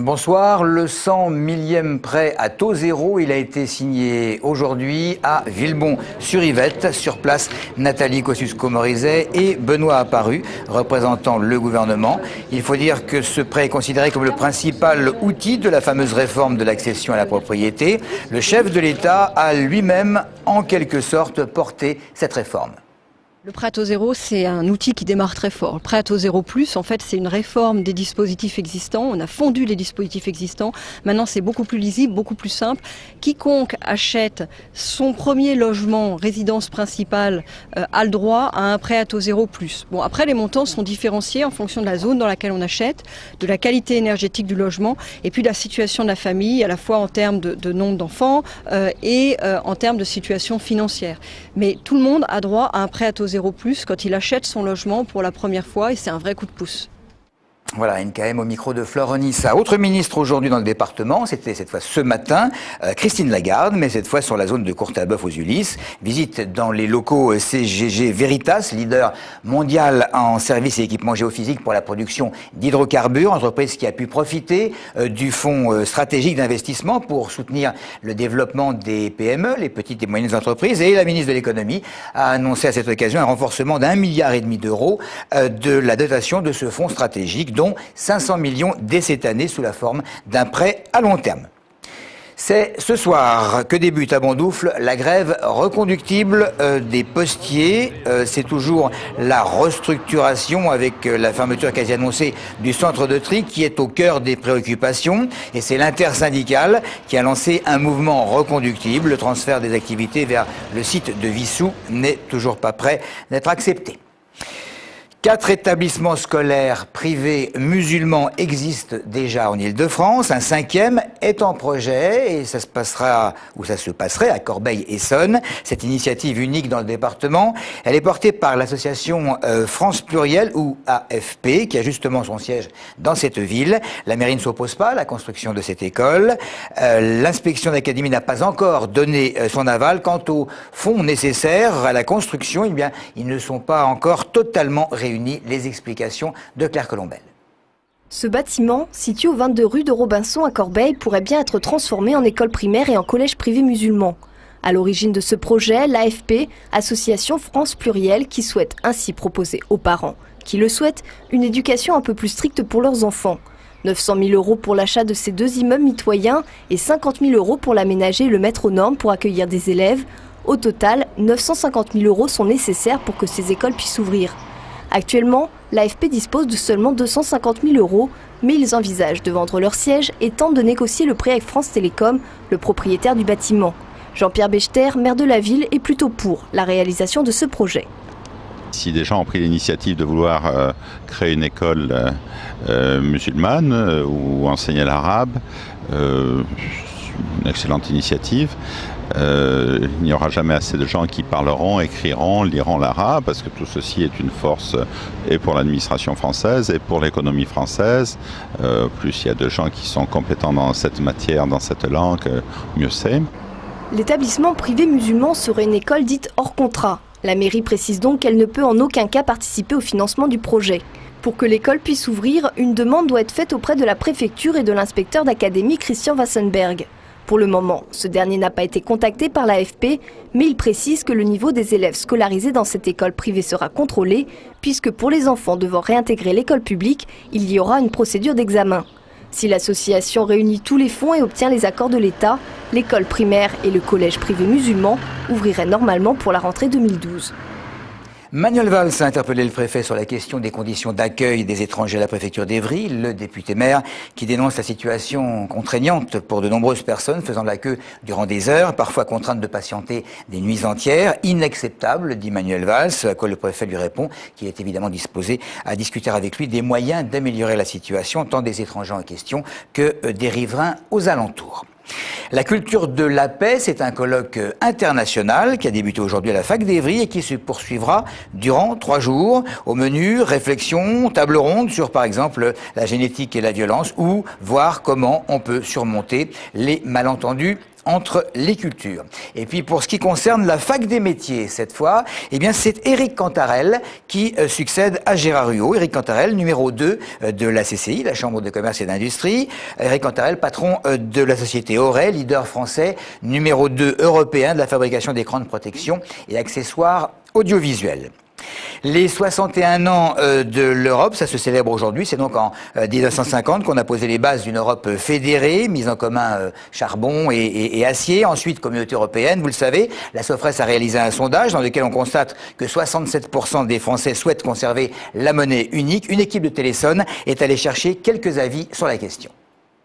Bonsoir. Le 100 millième prêt à taux zéro, il a été signé aujourd'hui à Villebon-sur-Yvette. Sur place, Nathalie Kosciusko-Morizet et Benoît Apparu, représentant le gouvernement. Il faut dire que ce prêt est considéré comme le principal outil de la fameuse réforme de l'accession à la propriété. Le chef de l'État a lui-même, en quelque sorte, porté cette réforme. Le prêt à taux zéro, c'est un outil qui démarre très fort. Le prêt à taux zéro plus, en fait, c'est une réforme des dispositifs existants. On a fondu les dispositifs existants. Maintenant, c'est beaucoup plus lisible, beaucoup plus simple. Quiconque achète son premier logement, résidence principale, a le droit à un prêt à taux zéro plus. Bon, après, les montants sont différenciés en fonction de la zone dans laquelle on achète, de la qualité énergétique du logement et puis de la situation de la famille, à la fois en termes de nombre d'enfants et en termes de situation financière. Mais tout le monde a droit à un prêt à taux zéro plus quand il achète son logement pour la première fois et c'est un vrai coup de pouce. Voilà, NKM au micro de Flore Onissa. Autre ministre aujourd'hui dans le département, c'était cette fois ce matin, Christine Lagarde, mais cette fois sur la zone de Courtabœuf aux Ulisses. Visite dans les locaux CGG Veritas, leader mondial en services et équipements géophysiques pour la production d'hydrocarbures, entreprise qui a pu profiter du fonds stratégique d'investissement pour soutenir le développement des PME, les petites et moyennes entreprises. Et la ministre de l'économie a annoncé à cette occasion un renforcement d'1,5 milliard d'euros de la dotation de ce fonds stratégique, dont 500 millions dès cette année sous la forme d'un prêt à long terme. C'est ce soir que débute à Bondoufle la grève reconductible des postiers. C'est toujours la restructuration avec la fermeture quasi annoncée du centre de tri qui est au cœur des préoccupations. Et c'est l'intersyndicale qui a lancé un mouvement reconductible. Le transfert des activités vers le site de Vissou n'est toujours pas prêt d'être accepté. 4 établissements scolaires privés musulmans existent déjà en Île-de-France. Un 5e est en projet et ça se passerait à Corbeil-Essonnes. Cette initiative unique dans le département, elle est portée par l'association France Pluriel ou AFP qui a justement son siège dans cette ville. La mairie ne s'oppose pas à la construction de cette école. L'inspection d'académie n'a pas encore donné son aval. Quant aux fonds nécessaires à la construction, eh bien, ils ne sont pas encore totalement réunis. Les explications de Claire Colombel. Ce bâtiment, situé au 22 rue de Robinson à Corbeil, pourrait bien être transformé en école primaire et en collège privé musulman. À l'origine de ce projet, l'AFP, Association France Pluriel, qui souhaite ainsi proposer aux parents qui le souhaitent une éducation un peu plus stricte pour leurs enfants. 900 000 euros pour l'achat de ces 2 immeubles mitoyens et 50 000 euros pour l'aménager et le mettre aux normes pour accueillir des élèves. Au total, 950 000 euros sont nécessaires pour que ces écoles puissent ouvrir. Actuellement, l'AFP dispose de seulement 250 000 euros, mais ils envisagent de vendre leur siège et tentent de négocier le prix avec France Télécom, le propriétaire du bâtiment. Jean-Pierre Bechter, maire de la ville, est plutôt pour la réalisation de ce projet. Si des gens ont pris l'initiative de vouloir créer une école musulmane ou enseigner l'arabe, une excellente initiative. Il n'y aura jamais assez de gens qui parleront, écriront, liront l'arabe, parce que tout ceci est une force et pour l'administration française et pour l'économie française. Plus il y a de gens qui sont compétents dans cette matière, dans cette langue, mieux c'est. L'établissement privé musulman serait une école dite hors contrat. La mairie précise donc qu'elle ne peut en aucun cas participer au financement du projet. Pour que l'école puisse ouvrir, une demande doit être faite auprès de la préfecture et de l'inspecteur d'académie Christian Wassenberg. Pour le moment, ce dernier n'a pas été contacté par l'AFP, mais il précise que le niveau des élèves scolarisés dans cette école privée sera contrôlé, puisque pour les enfants devant réintégrer l'école publique, il y aura une procédure d'examen. Si l'association réunit tous les fonds et obtient les accords de l'État, l'école primaire et le collège privé musulman ouvriraient normalement pour la rentrée 2012. Manuel Valls a interpellé le préfet sur la question des conditions d'accueil des étrangers à la préfecture d'Évry, le député maire qui dénonce la situation contraignante pour de nombreuses personnes faisant la queue durant des heures, parfois contraintes de patienter des nuits entières. Inacceptable, dit Manuel Valls, à quoi le préfet lui répond qu'il est évidemment disposé à discuter avec lui des moyens d'améliorer la situation, tant des étrangers en question que des riverains aux alentours. La culture de la paix, c'est un colloque international qui a débuté aujourd'hui à la fac d'Évry et qui se poursuivra durant 3 jours. Au menu, réflexion, table ronde sur par exemple la génétique et la violence ou voir comment on peut surmonter les malentendus entre les cultures. Et puis pour ce qui concerne la fac des métiers, cette fois, eh bien c'est Éric Cantarel qui succède à Gérard Huot. Éric Cantarel, numéro 2 de la CCI, la Chambre de commerce et d'industrie. Éric Cantarel, patron de la société Auray, leader français, numéro 2 européen de la fabrication d'écrans de protection et accessoires audiovisuels. Les 61 ans de l'Europe, ça se célèbre aujourd'hui. C'est donc en 1950 qu'on a posé les bases d'une Europe fédérée, mise en commun charbon et acier. Ensuite, communauté européenne, vous le savez, la Sofres a réalisé un sondage dans lequel on constate que 67% des Français souhaitent conserver la monnaie unique. Une équipe de Téléson est allée chercher quelques avis sur la question.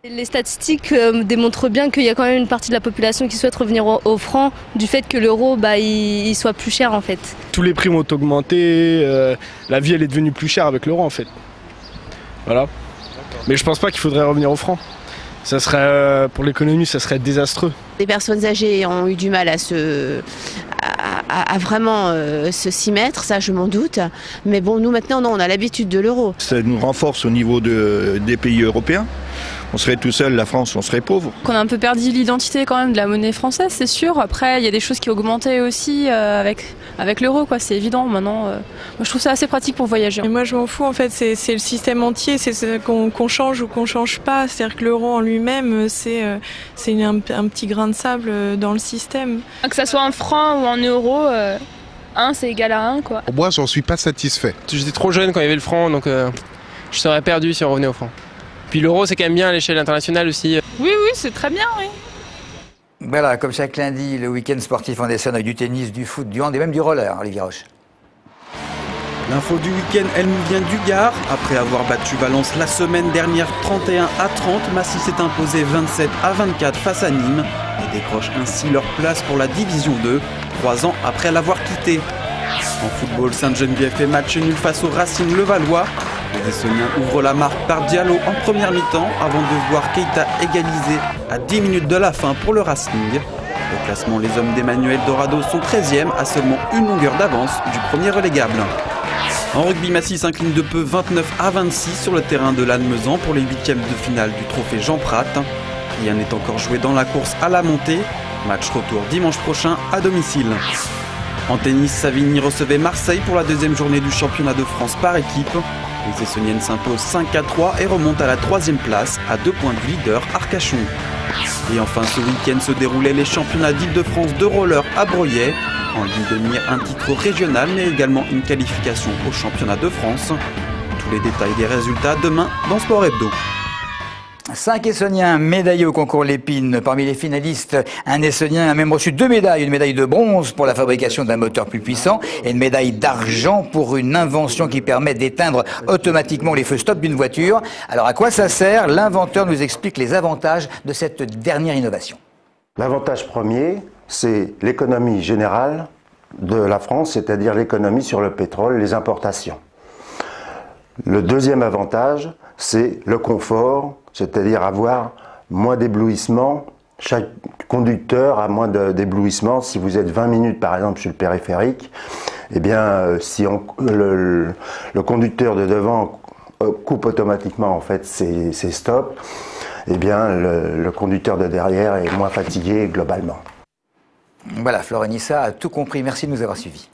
Les statistiques démontrent bien qu'il y a quand même une partie de la population qui souhaite revenir au franc du fait que l'euro il soit plus cher en fait. Tous les prix ont augmenté, la vie elle est devenue plus chère avec l'euro en fait. Voilà. Mais je pense pas qu'il faudrait revenir au franc. Ça serait, pour l'économie, ça serait désastreux. Les personnes âgées ont eu du mal à vraiment s'y mettre, ça je m'en doute. Mais bon, nous maintenant, non, on a l'habitude de l'euro. Ça nous renforce au niveau des pays européens. On serait tout seul, la France, on serait pauvre. On a un peu perdu l'identité quand même de la monnaie française, c'est sûr. Après, il y a des choses qui augmentaient aussi avec l'euro, quoi. C'est évident. Maintenant, moi, je trouve ça assez pratique pour voyager. Et moi, je m'en fous. En fait, c'est le système entier. C'est ce qu'on change ou qu'on change pas. C'est-à-dire que l'euro en lui-même, c'est un petit grain de sable dans le système. Que ça soit en francs ou en euros, 1 c'est égal à 1, quoi. Moi, j'en suis pas satisfait. J'étais trop jeune quand il y avait le franc, donc je serais perdu si on revenait au franc. Puis l'euro, c'est quand même bien à l'échelle internationale aussi. Oui, c'est très bien, oui. Voilà, comme chaque lundi, le week-end sportif en Essonne avec du tennis, du foot, du hand et même du roller, Olivier Roche. L'info du week-end, elle nous vient du Gard. Après avoir battu Valence la semaine dernière 31 à 30, Massy s'est imposé 27 à 24 face à Nîmes et décroche ainsi leur place pour la Division 2, 3 ans après l'avoir quitté. En football, Sainte-Geneviève fait match nul face au Racing Levallois. Les Essoniens ouvrent la marque par Diallo en première mi-temps avant de voir Keita égaliser à 10 minutes de la fin pour le Racing. Au classement, les hommes d'Emmanuel Dorado sont 13e à seulement une longueur d'avance du premier relégable. En rugby, Massy s'incline de peu 29 à 26 sur le terrain de Lannemezan pour les 8e de finale du trophée Jean Prat. Rien n'est encore joué dans la course à la montée. Match retour dimanche prochain à domicile. En tennis, Savigny recevait Marseille pour la deuxième journée du championnat de France par équipe. Les Essoniennes s'imposent 5 à 3 et remontent à la 3e place à 2 points du leader Arcachon. Et enfin, ce week-end se déroulaient les championnats d'Île-de-France de roller à Breuillet. En ligne de mire, un titre régional, mais également une qualification au championnat de France. Tous les détails des résultats demain dans Sport Hebdo. 5 Essoniens médaillés au concours Lépine. Parmi les finalistes, un Essonien a même reçu 2 médailles. Une médaille de bronze pour la fabrication d'un moteur plus puissant et une médaille d'argent pour une invention qui permet d'éteindre automatiquement les feux stop d'une voiture. Alors à quoi ça sert? L'inventeur nous explique les avantages de cette dernière innovation. L'avantage premier, c'est l'économie générale de la France, c'est-à-dire l'économie sur le pétrole, les importations. Le deuxième avantage, c'est le confort, c'est-à-dire avoir moins d'éblouissement. Chaque conducteur a moins d'éblouissement. Si vous êtes 20 minutes par exemple sur le périphérique, eh bien si le conducteur de devant coupe automatiquement en fait ses stops, eh bien le conducteur de derrière est moins fatigué globalement. Voilà, Florent Nissa a tout compris. Merci de nous avoir suivis.